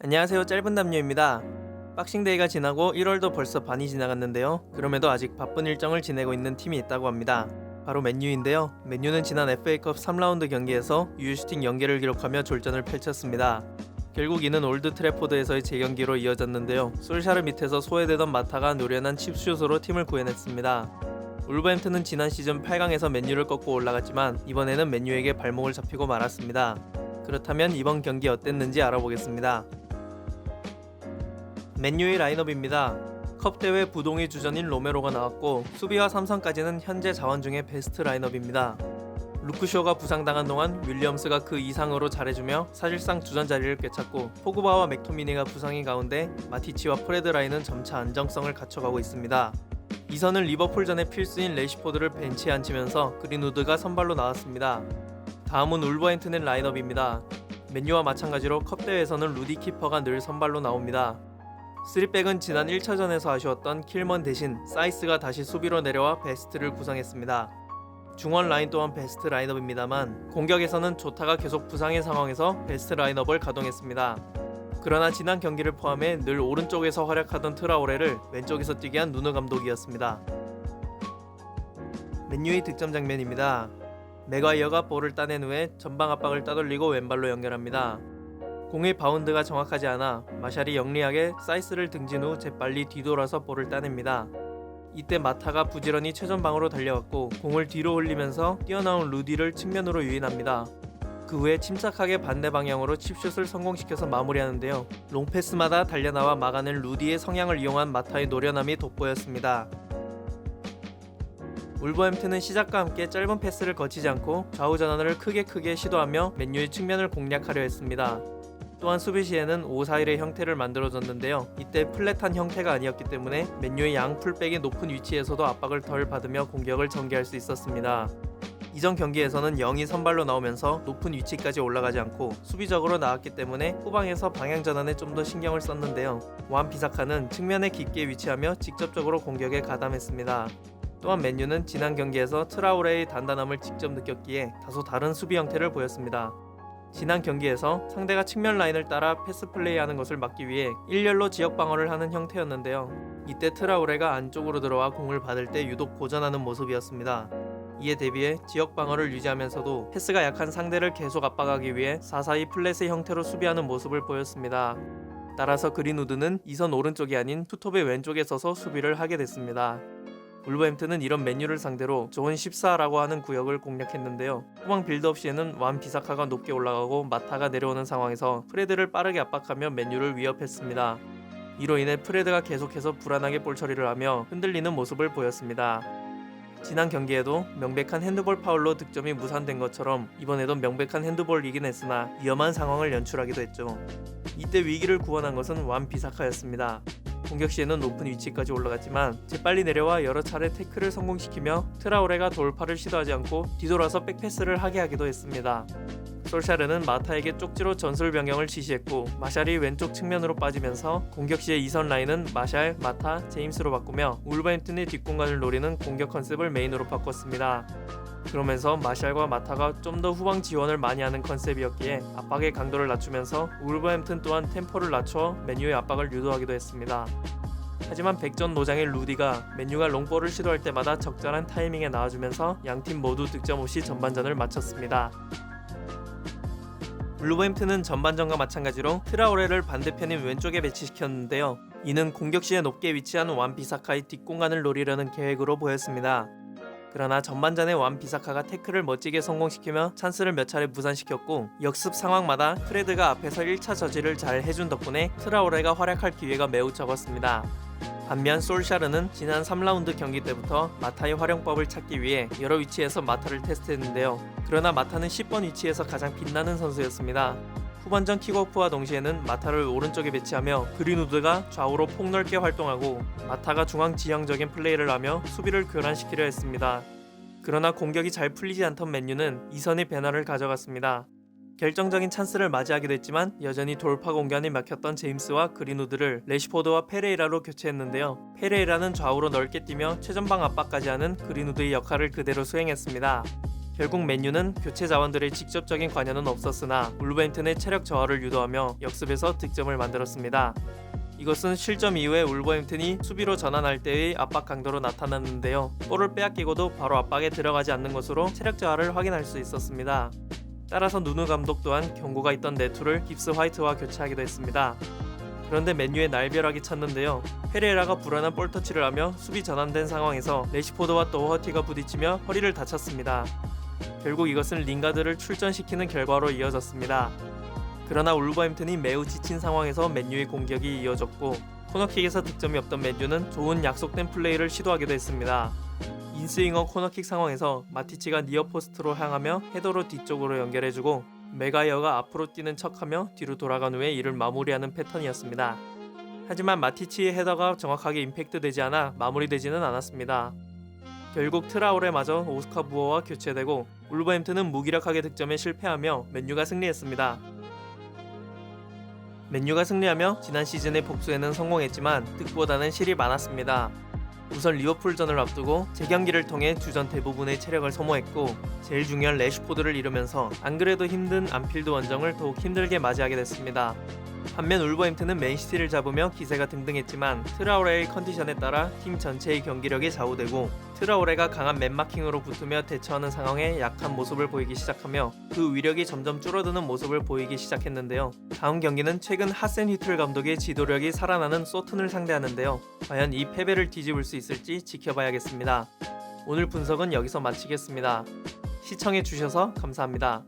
안녕하세요. 짧은 남녀입니다. 박싱데이가 지나고 1월도 벌써 반이 지나갔는데요. 그럼에도 아직 바쁜 일정을 지내고 있는 팀이 있다고 합니다. 바로 맨유인데요. 맨유는 지난 FA컵 3라운드 경기에서 유효슈팅 연계를 기록하며 졸전을 펼쳤습니다. 결국 이는 올드 트래포드에서의 재경기로 이어졌는데요. 솔샤르 밑에서 소외되던 마타가 노련한 칩슛으로 팀을 구해냈습니다. 울버햄튼은 지난 시즌 8강에서 맨유를 꺾고 올라갔지만 이번에는 맨유에게 발목을 잡히고 말았습니다. 그렇다면 이번 경기 어땠는지 알아보겠습니다. 맨유의 라인업입니다. 컵 대회 부동의 주전인 로메로가 나왔고 수비와 삼성까지는 현재 자원 중에 베스트 라인업입니다. 루크쇼가 부상당한 동안 윌리엄스가 그 이상으로 잘해주며 사실상 주전 자리를 꿰찼고 포그바와 맥토미니가 부상인 가운데 마티치와 프레드 라인은 점차 안정성을 갖춰가고 있습니다. 이선은 리버풀전의 필수인 레시포드를 벤치에 앉히면서 그린우드가 선발로 나왔습니다. 다음은 울버햄튼의 라인업입니다. 맨유와 마찬가지로 컵대회에서는 루디 키퍼가 늘 선발로 나옵니다. 3백은 지난 1차전에서 아쉬웠던 킬먼 대신 사이스가 다시 수비로 내려와 베스트를 구성했습니다. 중원 라인 또한 베스트 라인업입니다만 공격에서는 조타가 계속 부상의 상황에서 베스트 라인업을 가동했습니다. 그러나 지난 경기를 포함해 늘 오른쪽에서 활약하던 트라오레를 왼쪽에서 뛰게 한 누누 감독이었습니다. 맨유의 득점 장면입니다. 맥과이어가 볼을 따낸 후에 전방 압박을 따돌리고 왼발로 연결합니다. 공의 바운드가 정확하지 않아 마샬이 영리하게 사이스를 등진 후 재빨리 뒤돌아서 볼을 따냅니다. 이때 마타가 부지런히 최전방으로 달려갔고 공을 뒤로 흘리면서 뛰어나온 루디를 측면으로 유인합니다. 그 후에 침착하게 반대 방향으로 칩슛을 성공시켜서 마무리하는데요. 롱패스마다 달려나와 막아낸 루디의 성향을 이용한 마타의 노련함이 돋보였습니다. 울버햄튼은 시작과 함께 짧은 패스를 거치지 않고 좌우 전환을 크게 시도하며 맨유의 측면을 공략하려 했습니다. 또한 수비 시에는 5-4-1의 형태를 만들어줬는데요. 이때 플랫한 형태가 아니었기 때문에 맨유의 양 풀백이 높은 위치에서도 압박을 덜 받으며 공격을 전개할 수 있었습니다. 이전 경기에서는 영이 선발로 나오면서 높은 위치까지 올라가지 않고 수비적으로 나왔기 때문에 후방에서 방향 전환에 좀 더 신경을 썼는데요. 완 비사카는 측면에 깊게 위치하며 직접적으로 공격에 가담했습니다. 또한 맨유는 지난 경기에서 트라우레의 단단함을 직접 느꼈기에 다소 다른 수비 형태를 보였습니다. 지난 경기에서 상대가 측면 라인을 따라 패스 플레이하는 것을 막기 위해 일렬로 지역 방어를 하는 형태였는데요. 이때 트라우레가 안쪽으로 들어와 공을 받을 때 유독 고전하는 모습이었습니다. 이에 대비해 지역 방어를 유지하면서도 패스가 약한 상대를 계속 압박하기 위해 4-4-2 플랫의 형태로 수비하는 모습을 보였습니다. 따라서 그린우드는 이선 오른쪽이 아닌 투톱의 왼쪽에 서서 수비를 하게 됐습니다. 울버햄튼은 이런 맨유를 상대로 존 14라고 하는 구역을 공략했는데요. 후방 빌드업 시에는 완 비사카가 높게 올라가고 마타가 내려오는 상황에서 프레드를 빠르게 압박하며 맨유를 위협했습니다. 이로 인해 프레드가 계속해서 불안하게 볼 처리를 하며 흔들리는 모습을 보였습니다. 지난 경기에도 명백한 핸드볼 파울로 득점이 무산된 것처럼 이번에도 명백한 핸드볼이긴 했으나 위험한 상황을 연출하기도 했죠. 이때 위기를 구원한 것은 완 비사카였습니다. 공격 시에는 높은 위치까지 올라갔지만 재빨리 내려와 여러 차례 태클을 성공시키며 트라오레가 돌파를 시도하지 않고 뒤돌아서 백패스를 하게 하기도 했습니다. 솔샤르는 마타에게 쪽지로 전술 변경을 지시했고 마샬이 왼쪽 측면으로 빠지면서 공격 시의 이선 라인은 마샬, 마타, 제임스로 바꾸며 울버햄튼의 뒷공간을 노리는 공격 컨셉을 메인으로 바꿨습니다. 그러면서 마샬과 마타가 좀 더 후방 지원을 많이 하는 컨셉이었기에 압박의 강도를 낮추면서 울버햄튼 또한 템포를 낮춰 맨유의 압박을 유도하기도 했습니다. 하지만 백전노장의 루디가 맨유가 롱볼을 시도할 때마다 적절한 타이밍에 나와주면서 양팀 모두 득점 없이 전반전을 마쳤습니다. 울버햄튼은 전반전과 마찬가지로 트라오레를 반대편인 왼쪽에 배치시켰는데요. 이는 공격 시에 높게 위치한 완 비사카의 뒷공간을 노리려는 계획으로 보였습니다. 그러나 전반전에 완 비사카가 태클을 멋지게 성공시키며 찬스를 몇 차례 무산시켰고 역습 상황마다 프레드가 앞에서 1차 저지를 잘 해준 덕분에 트라오레가 활약할 기회가 매우 적었습니다. 반면 솔샤르는 지난 3라운드 경기 때부터 마타의 활용법을 찾기 위해 여러 위치에서 마타를 테스트했는데요. 그러나 마타는 10번 위치에서 가장 빛나는 선수였습니다. 후반전 킥오프와 동시에는 마타를 오른쪽에 배치하며 그린우드가 좌우로 폭넓게 활동하고 마타가 중앙 지형적인 플레이를 하며 수비를 교란시키려 했습니다. 그러나 공격이 잘 풀리지 않던 맨유는 이선의 변화를 가져갔습니다. 결정적인 찬스를 맞이하기도 했지만 여전히 돌파 공간이 막혔던 제임스와 그린우드를 레시포드와 페레이라로 교체했는데요. 페레이라는 좌우로 넓게 뛰며 최전방 압박까지 하는 그린우드의 역할을 그대로 수행했습니다. 결국 맨유는 교체 자원들의 직접적인 관여는 없었으나 울버햄튼의 체력 저하를 유도하며 역습에서 득점을 만들었습니다. 이것은 실점 이후에 울버햄튼이 수비로 전환할 때의 압박 강도로 나타났는데요. 볼을 빼앗기고도 바로 압박에 들어가지 않는 것으로 체력 저하를 확인할 수 있었습니다. 따라서 누누 감독 또한 경고가 있던 네투를 깁스 화이트와 교체하기도 했습니다. 그런데 맨유의 날벼락이 쳤는데요. 페레이라가 불안한 볼터치를 하며 수비 전환된 상황에서 레시포드와 도어허티가 부딪히며 허리를 다쳤습니다. 결국 이것은 링가드를 출전시키는 결과로 이어졌습니다. 그러나 울버햄튼이 매우 지친 상황에서 맨유의 공격이 이어졌고 코너킥에서 득점이 없던 맨유는 좋은 약속된 플레이를 시도하기도 했습니다. 인스윙어 코너킥 상황에서 마티치가 니어포스트로 향하며 헤더로 뒤쪽으로 연결해주고 메가이어가 앞으로 뛰는 척하며 뒤로 돌아간 후에 이를 마무리하는 패턴이었습니다. 하지만 마티치의 헤더가 정확하게 임팩트되지 않아 마무리되지는 않았습니다. 결국 트라오레마저 오스카 부어와 교체되고 울버햄튼은 무기력하게 득점에 실패하며 맨유가 승리했습니다. 맨유가 승리하며 지난 시즌의 복수에는 성공했지만 득보다는 실이 많았습니다. 우선 리버풀전을 앞두고 재경기를 통해 주전 대부분의 체력을 소모했고 제일 중요한 레시포드를 잃으면서 안 그래도 힘든 안필드 원정을 더욱 힘들게 맞이하게 됐습니다. 반면 울버햄튼은 맨시티를 잡으며 기세가 등등했지만 트라오레의 컨디션에 따라 팀 전체의 경기력이 좌우되고 트라오레가 강한 맨마킹으로 붙으며 대처하는 상황에 약한 모습을 보이기 시작하며 그 위력이 점점 줄어드는 모습을 보이기 시작했는데요. 다음 경기는 최근 하센 휘틀 감독의 지도력이 살아나는 소튼을 상대하는데요. 과연 이 패배를 뒤집을 수 있을지 지켜봐야겠습니다. 오늘 분석은 여기서 마치겠습니다. 시청해주셔서 감사합니다.